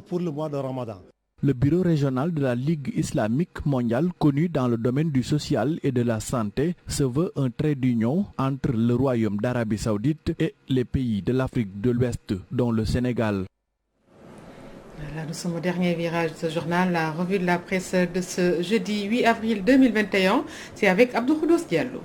pour le mois de Ramadan. Le bureau régional de la Ligue islamique mondiale, connu dans le domaine du social et de la santé, se veut un trait d'union entre le Royaume d'Arabie Saoudite et les pays de l'Afrique de l'Ouest, dont le Sénégal. Là, nous sommes au dernier virage de ce journal, la revue de la presse de ce jeudi 8 avril 2021. C'est avec Abdou Khoudos Diallo.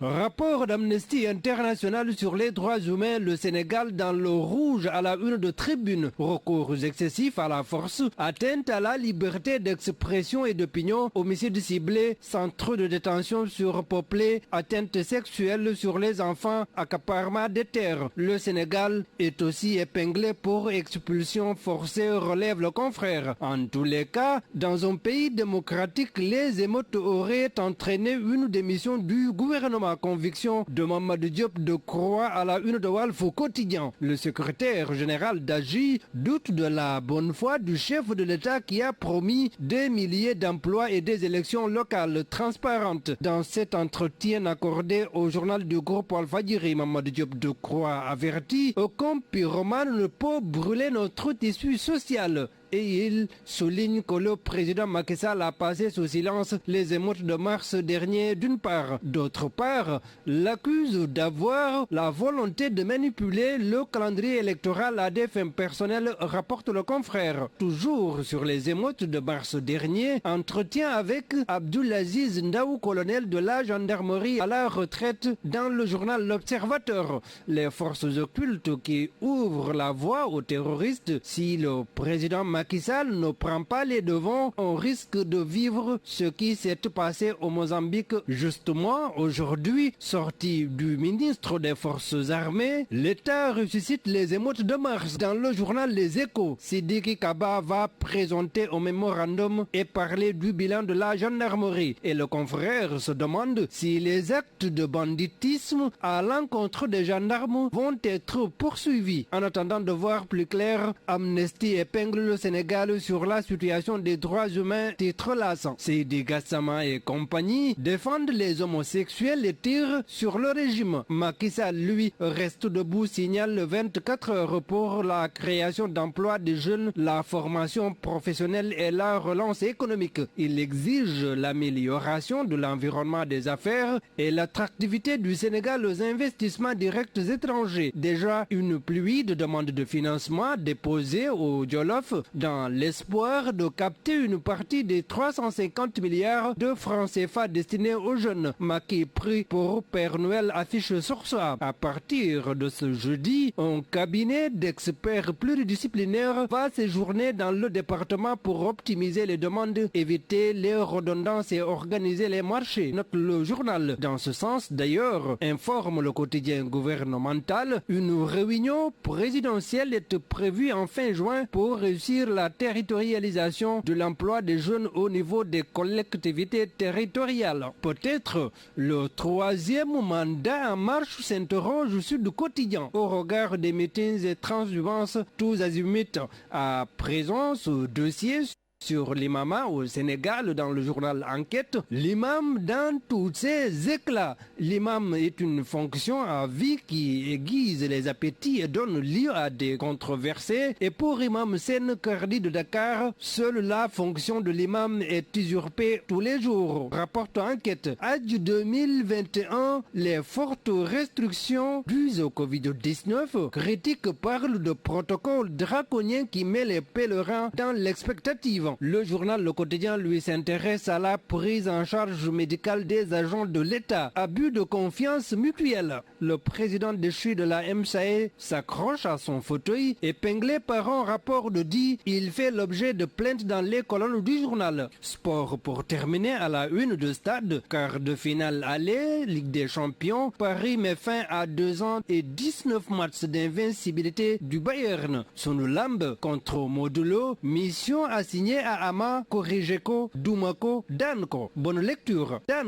Rapport d'Amnesty International sur les droits humains, le Sénégal dans le rouge à la une de Tribune. Recours excessifs à la force, atteinte à la liberté d'expression et d'opinion, homicides ciblés, centres de détention surpeuplés, atteinte sexuelle sur les enfants, accaparement des terres. Le Sénégal est aussi épinglé pour expulsion forcée, relève le confrère. En tous les cas, dans un pays démocratique, les émeutes auraient entraîné une démission du gouvernement. Conviction de Mamadou Diop Decroix à la une de Walf au quotidien. Le secrétaire général d'AGI doute de la bonne foi du chef de l'État qui a promis des milliers d'emplois et des élections locales transparentes. Dans cet entretien accordé au journal du groupe Walfadjri, Mamadou Diop Decroix avertit aucun pyromane ne peut brûler notre tissu social. Et il souligne que le président Macky Sall a passé sous silence les émeutes de mars dernier d'une part. D'autre part, l'accuse d'avoir la volonté de manipuler le calendrier électoral à des fins personnelles, rapporte le confrère. Toujours sur les émeutes de mars dernier, entretien avec Abdoulaziz Ndaou, colonel de la gendarmerie à la retraite, dans le journal L'Observateur. Les forces occultes qui ouvrent la voie aux terroristes si le président Macky Sall ne prend pas les devants, on risque de vivre ce qui s'est passé au Mozambique. Justement, aujourd'hui, sorti du ministre des Forces armées, l'État ressuscite les émeutes de mars. Dans le journal Les Échos, Sidiki Kaba va présenter au mémorandum et parler du bilan de la gendarmerie. Et le confrère se demande si les actes de banditisme à l'encontre des gendarmes vont être poursuivis. En attendant de voir plus clair, Amnesty épingle le Sénégal sur la situation des droits humains, titre lassant. Seydi Gassama et compagnie défendent les homosexuels et tirent sur le régime. Macky Sall, lui, reste debout, signale 24 heures pour la création d'emplois des jeunes, la formation professionnelle et la relance économique. Il exige l'amélioration de l'environnement des affaires et l'attractivité du Sénégal aux investissements directs étrangers. Déjà, une pluie de demandes de financement déposées au Jolof dans l'espoir de capter une partie des 350 milliards de francs CFA destinés aux jeunes. Macky pris pour Père Noël affiche sur soi. À partir de ce jeudi, un cabinet d'experts pluridisciplinaires va séjourner dans le département pour optimiser les demandes, éviter les redondances et organiser les marchés. Note le journal. Dans ce sens, d'ailleurs, informe le quotidien gouvernemental, une réunion présidentielle est prévue en fin juin pour réussir la territorialisation de l'emploi des jeunes au niveau des collectivités territoriales. Peut-être le troisième mandat en marche s'interroge sur le quotidien au regard des meetings et transhumances tous azimuts. À présent, ce dossier sur l'imama au Sénégal dans le journal Enquête, l'imam dans tous ses éclats. L'imam est une fonction à vie qui aiguise les appétits et donne lieu à des controversées. Et pour Imam Sen Kardi de Dakar, seule la fonction de l'imam est usurpée tous les jours. Rapporte Enquête. À 2021, les fortes restrictions dues au Covid-19, critiques parlent de protocoles draconiens qui met les pèlerins dans l'expectative. Le journal Le Quotidien lui s'intéresse à la prise en charge médicale des agents de l'État. Abus de confiance mutuelle. Le président déchu de la MSAE s'accroche à son fauteuil, épinglé par un rapport de dit. Il fait l'objet de plaintes dans les colonnes du journal. Sport pour terminer à la une de Stade. Quart de finale aller, Ligue des Champions. Paris met fin à 2 ans et 19 matchs d'invincibilité du Bayern. Sunu Lamb contre Modulo. Mission assignée à Ama, Korigeko, Doumako, Danko. Bonne lecture. Dan.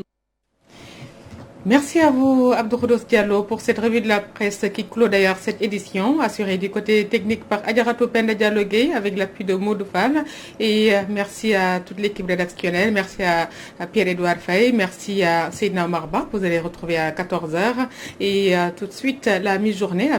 Merci à vous, Abdou Khoudoss Diallo, pour cette revue de la presse qui clôt d'ailleurs cette édition, assurée du côté technique par Adjaratou Penda Diallo Gueye avec l'appui de Modou Fall. Et merci à toute l'équipe rédactionnelle, merci à Pierre-Edouard Faye, merci à Seydina Omar Ba, vous allez retrouver à 14h. Et tout de suite, la mi-journée.